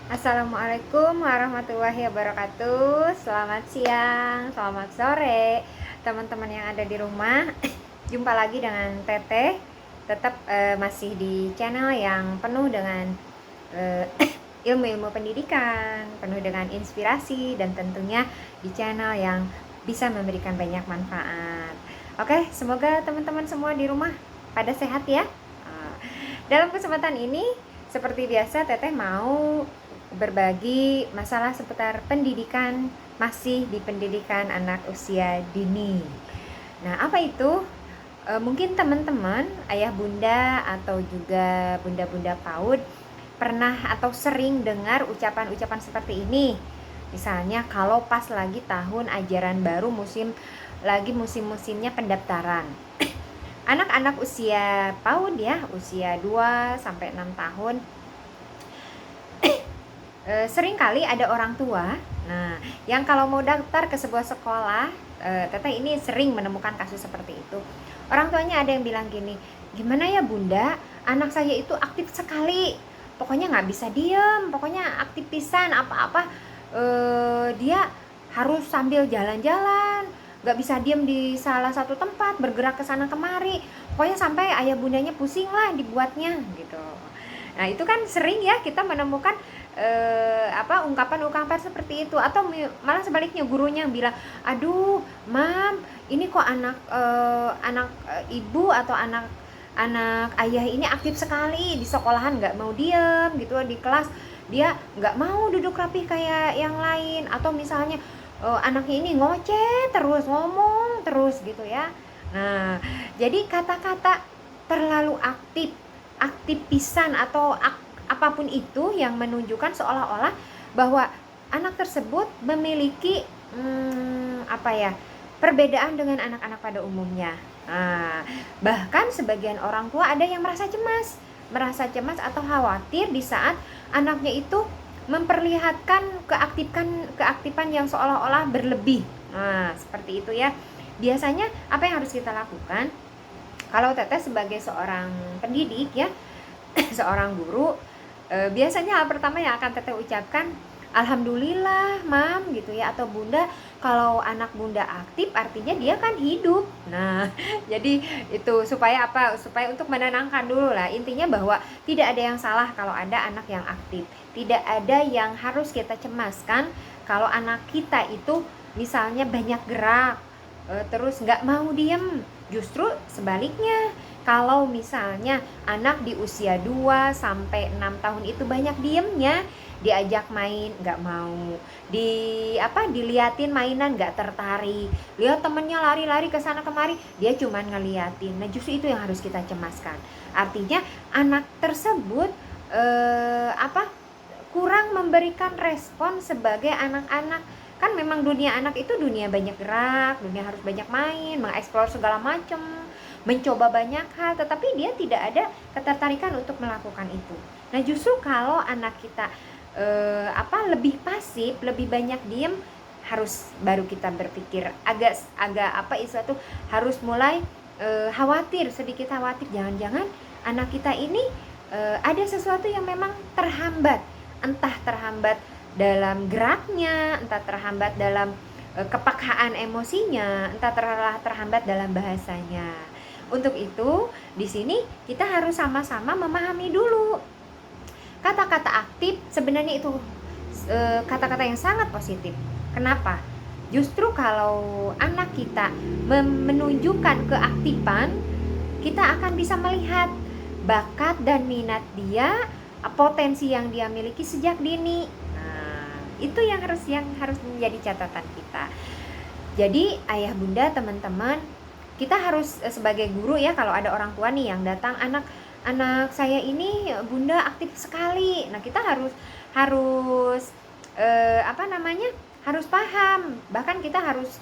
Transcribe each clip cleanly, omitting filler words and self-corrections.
Assalamualaikum warahmatullahi wabarakatuh. Selamat siang, selamat sore, teman-teman yang ada di rumah. Jumpa lagi dengan Teteh. Tetap masih di channel yang penuh dengan eh, ilmu-ilmu pendidikan, penuh dengan inspirasi, dan tentunya di channel yang bisa memberikan banyak manfaat. Oke, semoga teman-teman semua di rumah pada sehat ya. Dalam kesempatan ini, seperti biasa, Teteh mau berbagi masalah seputar pendidikan, masih di pendidikan anak usia dini. Nah, apa itu? Mungkin teman-teman, ayah bunda atau juga bunda-bunda PAUD pernah atau sering dengar ucapan-ucapan seperti ini. Misalnya kalau pas lagi tahun ajaran baru, musim-musimnya pendaftaran. Anak-anak usia PAUD ya, usia 2 sampai 6 tahun, sering kali ada orang tua, nah, yang kalau mau daftar ke sebuah sekolah, Teteh ini sering menemukan kasus seperti itu. Orang tuanya ada yang bilang gini, gimana ya bunda, anak saya itu aktif sekali, pokoknya nggak bisa diem, pokoknya aktif pisan, apa-apa dia harus sambil jalan-jalan, nggak bisa diem di salah satu tempat, bergerak ke sana kemari, pokoknya sampai ayah bundanya pusing lah dibuatnya gitu. Nah, itu kan sering ya kita menemukan ungkapan-ungkapan seperti itu, atau malah sebaliknya gurunya yang bilang, aduh mam, ini kok ibu atau anak ayah ini aktif sekali di sekolahan, nggak mau diem gitu di kelas, dia nggak mau duduk rapi kayak yang lain, atau misalnya anaknya ini ngoceh terus, ngomong terus gitu ya. Nah, jadi kata-kata terlalu aktif pisan atau apapun itu yang menunjukkan seolah-olah bahwa anak tersebut memiliki perbedaan dengan anak-anak pada umumnya. Nah, bahkan sebagian orang tua ada yang merasa cemas atau khawatir di saat anaknya itu memperlihatkan keaktifan yang seolah-olah berlebih. Nah, seperti itu ya. Biasanya apa yang harus kita lakukan? Kalau Teteh sebagai seorang pendidik ya, seorang guru, biasanya hal pertama yang akan Teteh ucapkan, alhamdulillah mam gitu ya, atau bunda, kalau anak bunda aktif artinya dia kan hidup. Nah, jadi itu supaya apa? Supaya untuk menenangkan dulu lah. Intinya bahwa tidak ada yang salah kalau ada anak yang aktif. Tidak ada yang harus kita cemaskan kalau anak kita itu misalnya banyak gerak, terus nggak mau diem. Justru sebaliknya, kalau misalnya anak di usia 2 sampai 6 tahun itu banyak diemnya, diajak main nggak mau, diliatin mainan nggak tertarik, lihat temennya lari-lari ke sana kemari, dia cuman ngeliatin. Nah, justru itu yang harus kita cemaskan. Artinya anak tersebut kurang memberikan respon sebagai anak-anak. Kan memang dunia anak itu dunia banyak gerak, dunia harus banyak main, mengeksplor segala macam, mencoba banyak hal, tetapi dia tidak ada ketertarikan untuk melakukan itu. Nah, justru kalau anak kita lebih pasif, lebih banyak diem, baru kita berpikir agak harus mulai sedikit khawatir, jangan-jangan anak kita ini ada sesuatu yang memang terhambat, entah terhambat dalam geraknya, entah terhambat dalam kepekaan emosinya, entah terhambat dalam bahasanya. Untuk itu, di sini kita harus sama-sama memahami dulu. Kata-kata aktif sebenarnya itu kata-kata yang sangat positif. Kenapa? Justru kalau anak kita menunjukkan keaktifan, kita akan bisa melihat bakat dan minat dia, potensi yang dia miliki sejak dini. Nah, itu yang harus menjadi catatan kita. Jadi ayah bunda, teman-teman, kita harus sebagai guru ya, kalau ada orang tua nih yang datang, anak saya ini bunda aktif sekali. Nah, kita harus harus paham, bahkan kita harus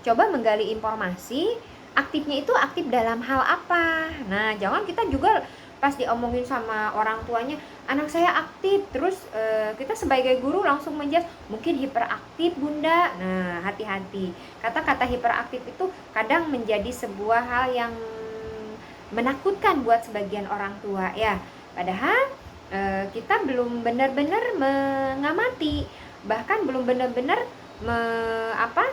coba menggali informasi, aktifnya itu aktif dalam hal apa. Nah, jangan kita juga pas diomongin sama orang tuanya, anak saya aktif, terus kita sebagai guru langsung menjudge, mungkin hiperaktif bunda. Nah, hati-hati, kata-kata hiperaktif itu kadang menjadi sebuah hal yang menakutkan buat sebagian orang tua ya. Padahal kita kita belum benar-benar mengamati, bahkan belum benar-benar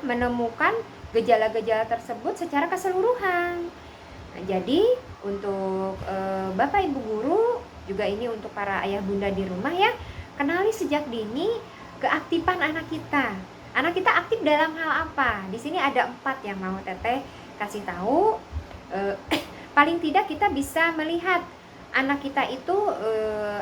menemukan gejala-gejala tersebut secara keseluruhan. Nah, jadi untuk Bapak Ibu guru, juga ini untuk para ayah bunda di rumah ya, kenali sejak dini keaktifan anak kita. Anak kita aktif dalam hal apa? Di sini ada 4 yang mau Teteh kasih tahu. Paling tidak kita bisa melihat anak kita itu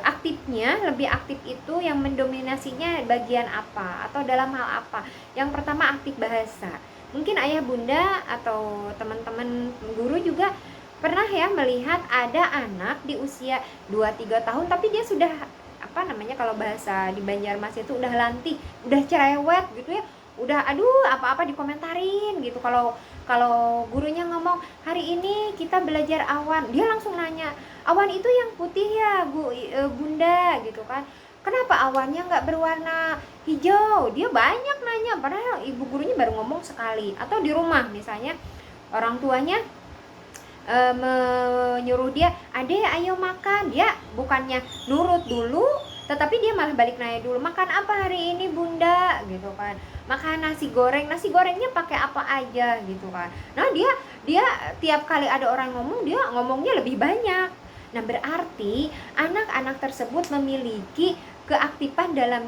aktifnya, lebih aktif itu yang mendominasinya bagian apa atau dalam hal apa. Yang pertama aktif bahasa. Mungkin ayah bunda atau teman-teman guru juga pernah ya melihat ada anak di usia 2-3 tahun tapi dia sudah kalau bahasa di Banjarmasin itu udah lantih, udah cerewet gitu ya. Udah aduh apa-apa dikomentarin gitu. Kalau gurunya ngomong hari ini kita belajar awan, dia langsung nanya, awan itu yang putih ya bunda gitu kan, kenapa awannya nggak berwarna hijau? Dia banyak nanya, padahal ibu gurunya baru ngomong sekali. Atau di rumah misalnya orang tuanya menyuruh dia, adek ayo makan, dia bukannya nurut dulu tetapi dia malah balik nanya dulu, makan apa hari ini bunda gitu kan, makan nasi gorengnya pakai apa aja gitu kan. Nah dia tiap kali ada orang ngomong, dia ngomongnya lebih banyak. Nah berarti anak-anak tersebut memiliki keaktifan dalam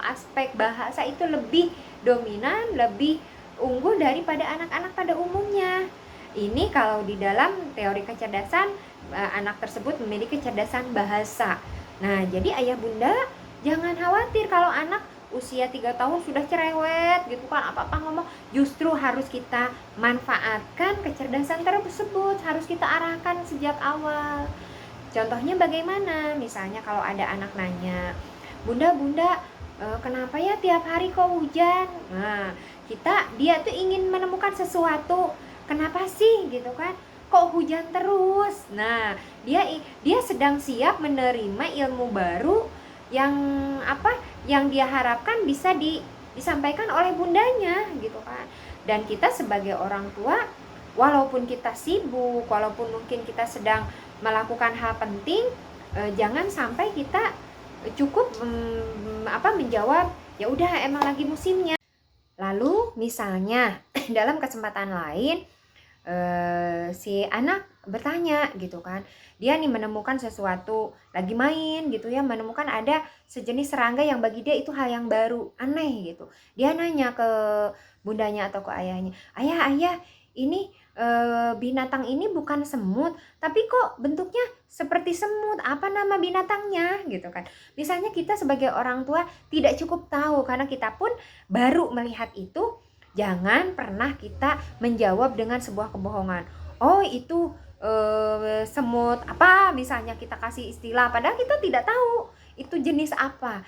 aspek bahasa itu lebih dominan, lebih unggul daripada anak-anak pada umumnya. Ini kalau di dalam teori kecerdasan, anak tersebut memiliki kecerdasan bahasa. Nah, jadi ayah bunda jangan khawatir kalau anak usia 3 tahun sudah cerewet gitu kan, apa-apa ngomong. Justru harus kita manfaatkan kecerdasan tersebut, harus kita arahkan sejak awal. Contohnya bagaimana? Misalnya kalau ada anak nanya, bunda kenapa ya tiap hari kok hujan? Nah, dia tuh ingin menemukan sesuatu, kenapa sih gitu kan, kok hujan terus. Nah dia sedang siap menerima ilmu baru yang dia harapkan bisa disampaikan oleh bundanya gitu kan. Dan kita sebagai orang tua, walaupun kita sibuk, walaupun mungkin kita sedang melakukan hal penting, jangan sampai kita cukup menjawab ya udah emang lagi musimnya. Lalu misalnya dalam kesempatan lain si anak bertanya gitu kan, dia nih menemukan sesuatu, lagi main gitu ya, menemukan ada sejenis serangga yang bagi dia itu hal yang baru, aneh gitu. Dia nanya ke bundanya atau ke ayahnya, ayah ini binatang ini bukan semut tapi kok bentuknya seperti semut, apa nama binatangnya gitu kan. Misalnya kita sebagai orang tua tidak cukup tahu karena kita pun baru melihat itu. Jangan pernah kita menjawab dengan sebuah kebohongan. Oh itu semut apa, misalnya kita kasih istilah padahal kita tidak tahu itu jenis apa.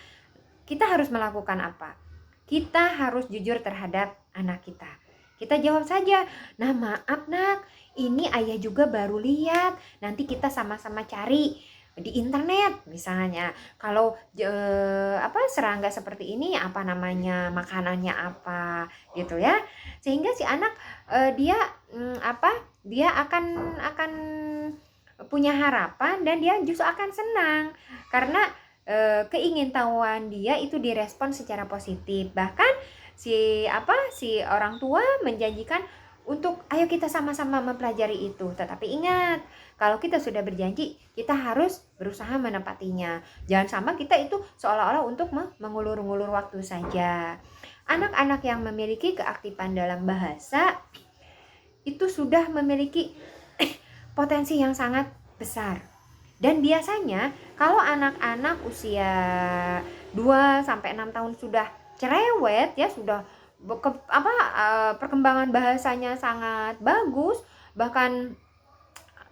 Kita harus melakukan apa? Kita harus jujur terhadap anak kita. Kita jawab saja, nah maaf nak, ini ayah juga baru lihat, nanti kita sama-sama cari di internet misalnya. Kalau serangga seperti ini apa namanya, makanannya apa gitu ya. Sehingga si anak dia akan punya harapan dan dia justru akan senang karena keingintahuan dia itu direspon secara positif. Bahkan si orang tua menjanjikan untuk ayo kita sama-sama mempelajari itu. Tetapi ingat, kalau kita sudah berjanji, kita harus berusaha menepatinya. Jangan sama kita itu seolah-olah untuk mengulur-ngulur waktu saja. Anak-anak yang memiliki keaktifan dalam bahasa itu sudah memiliki potensi yang sangat besar. Dan biasanya kalau anak-anak usia 2-6 tahun sudah cerewet ya, sudah perkembangan bahasanya sangat bagus. Bahkan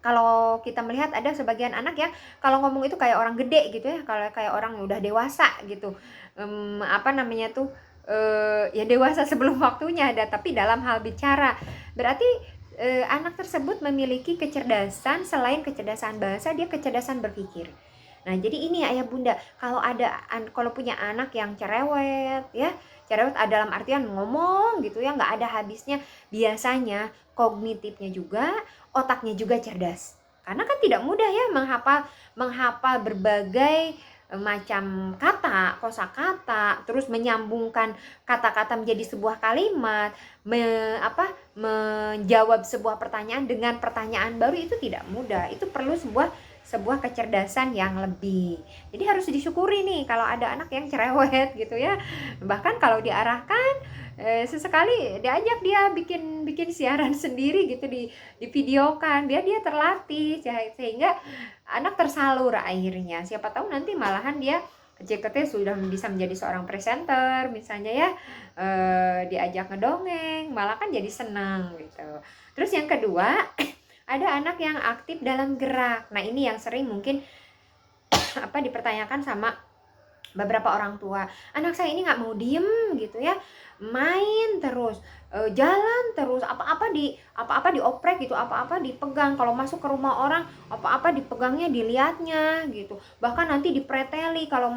kalau kita melihat ada sebagian anak ya kalau ngomong itu kayak orang gede gitu ya, kalau kayak orang udah dewasa gitu, ya dewasa sebelum waktunya ada, tapi dalam hal bicara berarti anak tersebut memiliki kecerdasan. Selain kecerdasan bahasa, dia kecerdasan berpikir. Nah jadi ini ayah bunda, kalau punya anak yang cerewet ya, cerewet dalam artian ngomong gitu ya, nggak ada habisnya, biasanya kognitifnya juga, otaknya juga cerdas. Karena kan tidak mudah ya menghafal berbagai macam kata, kosakata, terus menyambungkan kata-kata menjadi sebuah kalimat, menjawab sebuah pertanyaan dengan pertanyaan baru, itu tidak mudah. Itu perlu sebuah kecerdasan yang lebih. Jadi harus disyukuri nih kalau ada anak yang cerewet gitu ya. Bahkan kalau diarahkan sesekali diajak dia bikin siaran sendiri gitu, di videokan, biar dia terlatih sehingga anak tersalur akhirnya. Siapa tahu nanti malahan dia kecil-kecil sudah bisa menjadi seorang presenter misalnya ya, diajak ngedongeng malah kan jadi senang gitu. Terus yang kedua, ada anak yang aktif dalam gerak. Nah ini yang sering mungkin dipertanyakan sama beberapa orang tua. Anak saya ini nggak mau diem gitu ya, main terus, jalan terus, apa-apa dioprek gitu, apa-apa dipegang. Kalau masuk ke rumah orang, apa-apa dipegangnya, dilihatnya gitu. Bahkan nanti dipreteli kalau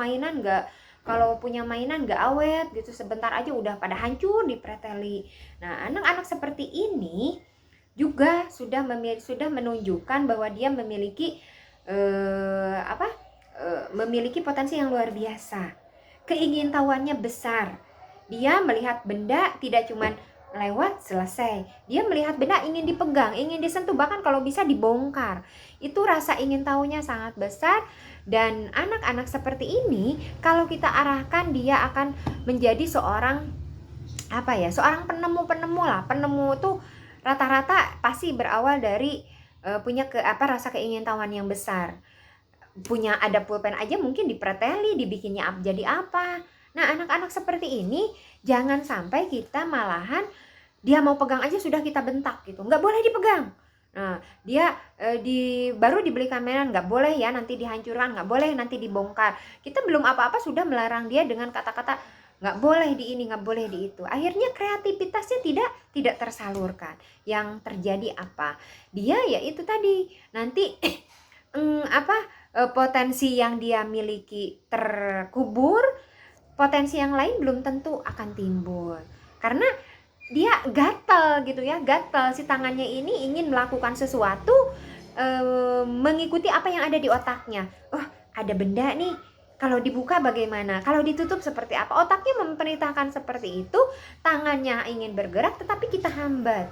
punya mainan nggak awet gitu, sebentar aja udah pada hancur dipreteli. Nah anak-anak seperti ini juga sudah menunjukkan bahwa dia memiliki memiliki potensi yang luar biasa. Keingintahuannya besar. Dia melihat benda tidak cuman lewat selesai. Dia melihat benda ingin dipegang, ingin disentuh, bahkan kalau bisa dibongkar. Itu rasa ingin tahunya sangat besar, dan anak-anak seperti ini kalau kita arahkan dia akan menjadi seorang penemu lah. Penemu tuh rata-rata pasti berawal dari punya rasa keingintahuan yang besar. Punya ada pulpen aja mungkin dipreteli, dibikinnya jadi apa. Nah anak-anak seperti ini jangan sampai kita malahan dia mau pegang aja sudah kita bentak gitu, nggak boleh dipegang. Nah dia baru dibelikan mainan, nggak boleh ya nanti dihancurkan, nggak boleh nanti dibongkar. Kita belum apa-apa sudah melarang dia dengan kata-kata nggak boleh di ini, nggak boleh di itu. Akhirnya kreativitasnya tidak tersalurkan. Yang terjadi apa? Dia ya itu tadi nanti potensi yang dia miliki terkubur, potensi yang lain belum tentu akan timbul. Karena dia gatal gitu ya, gatal si tangannya ini ingin melakukan sesuatu, mengikuti apa yang ada di otaknya. Oh, ada benda nih, kalau dibuka bagaimana? Kalau ditutup seperti apa? Otaknya memperintahkan seperti itu, tangannya ingin bergerak tetapi kita hambat.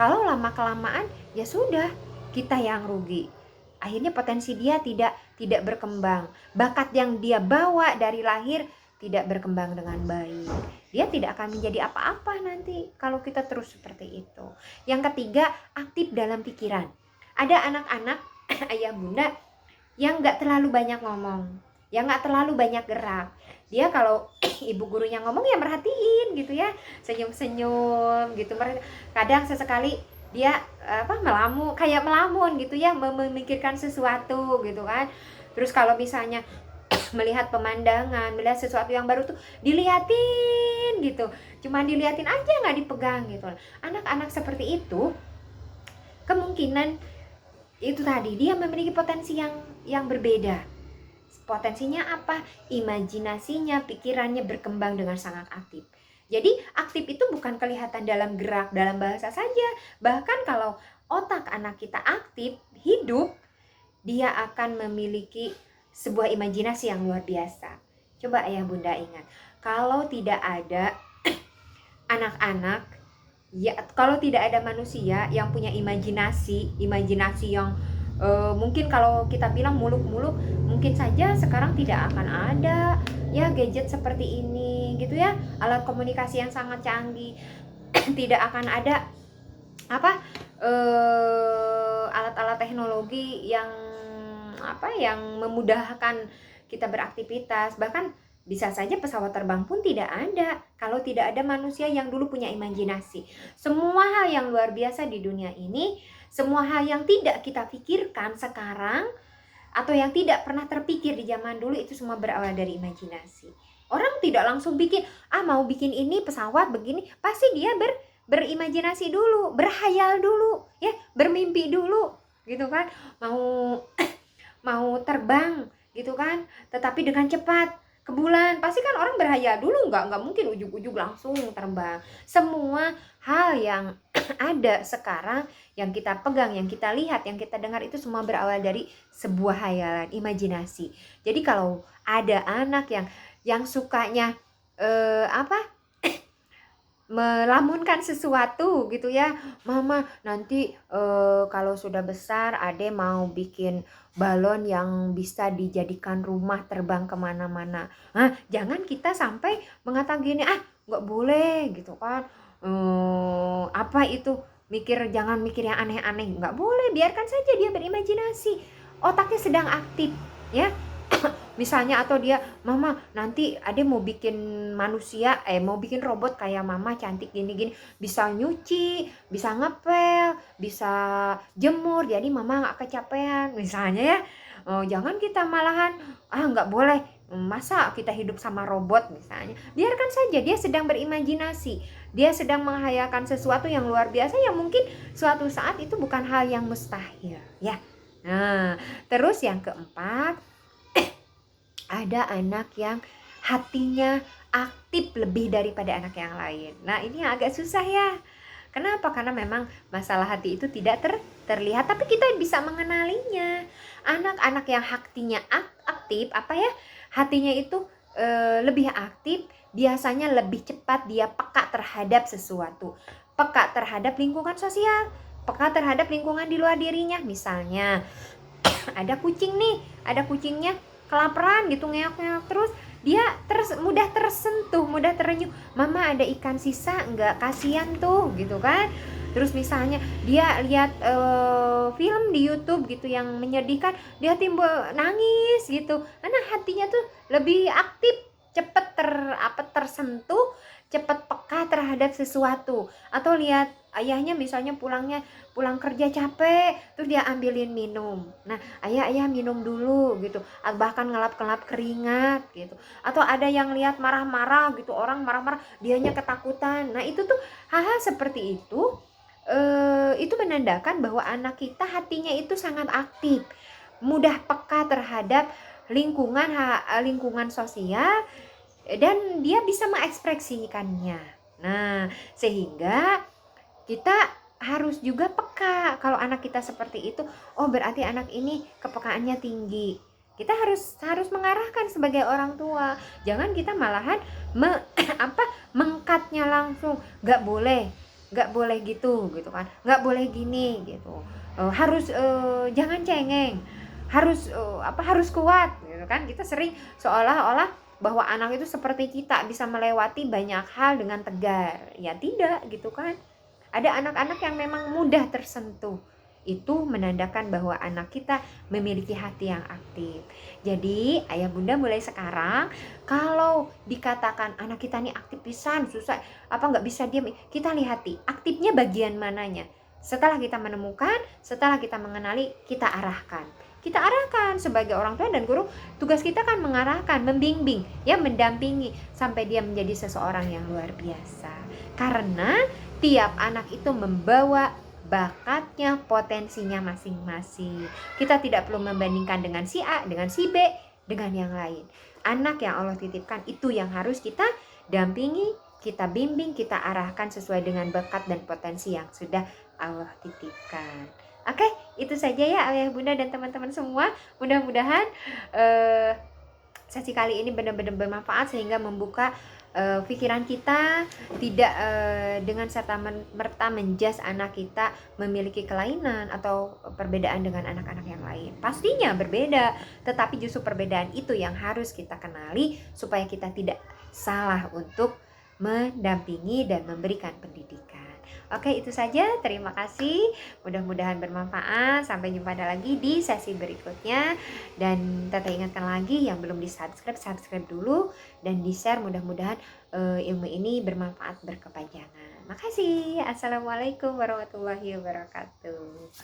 Kalau lama-kelamaan ya sudah, kita yang rugi. Akhirnya potensi dia tidak berkembang. Bakat yang dia bawa dari lahir tidak berkembang dengan baik. Dia tidak akan menjadi apa-apa nanti kalau kita terus seperti itu. Yang ketiga, aktif dalam pikiran. Ada anak-anak ayah bunda yang gak terlalu banyak ngomong, yang gak terlalu banyak gerak. Dia kalau ibu gurunya ngomong ya merhatiin gitu ya, senyum-senyum gitu. Kadang sesekali dia melamun gitu ya, memikirkan sesuatu gitu kan. Terus kalau misalnya melihat pemandangan, melihat sesuatu yang baru tuh diliatin gitu, cuman diliatin aja nggak dipegang gitu. Anak-anak seperti itu kemungkinan itu tadi dia memiliki potensi yang berbeda. Potensinya apa? Imajinasinya, pikirannya berkembang dengan sangat aktif. Jadi aktif itu bukan kelihatan dalam gerak, dalam bahasa saja. Bahkan kalau otak anak kita aktif, hidup, dia akan memiliki sebuah imajinasi yang luar biasa. Coba ayah bunda ingat, kalau tidak ada anak-anak, ya kalau tidak ada manusia yang punya imajinasi yang mungkin kalau kita bilang muluk-muluk, mungkin saja sekarang tidak akan ada ya gadget seperti ini gitu ya, alat komunikasi yang sangat canggih. Tidak akan ada alat-alat teknologi yang memudahkan kita beraktivitas. Bahkan bisa saja pesawat terbang pun tidak ada kalau tidak ada manusia yang dulu punya imajinasi. Semua hal yang luar biasa di dunia ini, semua hal yang tidak kita pikirkan sekarang atau yang tidak pernah terpikir di zaman dulu, itu semua berawal dari imajinasi. Orang tidak langsung bikin, mau bikin ini pesawat begini, pasti dia berimajinasi dulu, berhayal dulu, ya, bermimpi dulu, gitu kan, mau terbang, gitu kan, tetapi dengan cepat ke bulan, pasti kan orang berhayal dulu, nggak mungkin ujug-ujug langsung terbang. Semua hal yang ada sekarang, yang kita pegang, yang kita lihat, yang kita dengar itu semua berawal dari sebuah hayalan, imajinasi. Jadi kalau ada anak yang sukanya apa? Melamunkan sesuatu gitu ya, "Mama nanti kalau sudah besar Ade mau bikin balon yang bisa dijadikan rumah terbang kemana-mana." Nah, jangan kita sampai mengatakan gini, "Ah, nggak boleh," gitu kan. Apa itu, jangan mikir yang aneh-aneh, nggak boleh, biarkan saja dia berimajinasi. Otaknya sedang aktif, ya. Misalnya atau dia, "Mama nanti Ade mau bikin mau bikin robot kayak mama cantik gini-gini, bisa nyuci, bisa ngepel, bisa jemur, jadi mama nggak kecapean," misalnya ya. Jangan kita malahan, "Ah, nggak boleh, masa kita hidup sama robot," misalnya. Biarkan saja dia sedang berimajinasi, dia sedang menghayalkan sesuatu yang luar biasa yang mungkin suatu saat itu bukan hal yang mustahil ya. Nah, terus yang keempat, ada anak yang hatinya aktif lebih daripada anak yang lain. Nah, ini yang agak susah ya. Kenapa? Karena memang masalah hati itu tidak terlihat, tapi kita bisa mengenalinya. Anak-anak yang hatinya aktif, hatinya itu lebih aktif, biasanya lebih cepat dia peka terhadap sesuatu, peka terhadap lingkungan sosial, peka terhadap lingkungan di luar dirinya. Misalnya ada kucing nih, ada kucingnya kelaparan gitu, ngeok-ngeok terus, dia mudah tersentuh, mudah terenyuh, "Mama ada ikan sisa enggak, kasihan tuh," gitu kan. Terus misalnya dia lihat film di YouTube gitu yang menyedihkan, dia timbul nangis gitu, karena hatinya tuh lebih aktif, cepet tersentuh, cepet peka terhadap sesuatu. Atau lihat ayahnya misalnya pulang kerja capek, terus dia ambilin minum. Nah, ayah minum dulu gitu, bahkan ngelap-ngelap keringat gitu. Atau ada yang lihat marah-marah gitu, orang marah-marah, dianya ketakutan. Nah, itu tuh hal-hal seperti itu menandakan bahwa anak kita hatinya itu sangat aktif, mudah peka terhadap lingkungan sosial, dan dia bisa mengekspresikannya. Nah, sehingga kita harus juga peka. Kalau anak kita seperti itu, oh berarti anak ini kepekaannya tinggi. Kita harus mengarahkan sebagai orang tua. Jangan kita malahan mengkatnya langsung, nggak boleh gitu kan, nggak boleh gini gitu. Jangan cengeng, harus kuat gitu kan. Kita sering seolah-olah bahwa anak itu seperti kita bisa melewati banyak hal dengan tegar. Ya tidak gitu kan. Ada anak-anak yang memang mudah tersentuh. Itu menandakan bahwa anak kita memiliki hati yang aktif. Jadi ayah bunda mulai sekarang, kalau dikatakan anak kita nih aktif pisan, susah, nggak bisa diam, kita lihati aktifnya bagian mananya. Setelah kita menemukan, setelah kita mengenali, kita arahkan. Kita arahkan sebagai orang tua dan guru, tugas kita kan mengarahkan, membimbing, ya mendampingi sampai dia menjadi seseorang yang luar biasa. Karena tiap anak itu membawa bakatnya, potensinya masing-masing. Kita tidak perlu membandingkan dengan si A, dengan si B, dengan yang lain. Anak yang Allah titipkan itu yang harus kita dampingi, kita bimbing, kita arahkan sesuai dengan bakat dan potensi yang sudah Allah titipkan. Oke, itu saja ya ayah bunda dan teman-teman semua. Mudah-mudahan sesi kali ini benar-benar bermanfaat sehingga membuka pikiran kita, tidak dengan serta-merta menjudge anak kita memiliki kelainan atau perbedaan dengan anak-anak yang lain. Pastinya berbeda, tetapi justru perbedaan itu yang harus kita kenali supaya kita tidak salah untuk mendampingi dan memberikan pendidikan. Oke, itu saja. Terima kasih. Mudah-mudahan bermanfaat. Sampai jumpa lagi di sesi berikutnya. Dan Teteh ingatkan lagi yang belum subscribe dulu dan di-share. Mudah-mudahan ilmu ini bermanfaat, berkepanjangan. Makasih. Assalamualaikum warahmatullahi wabarakatuh.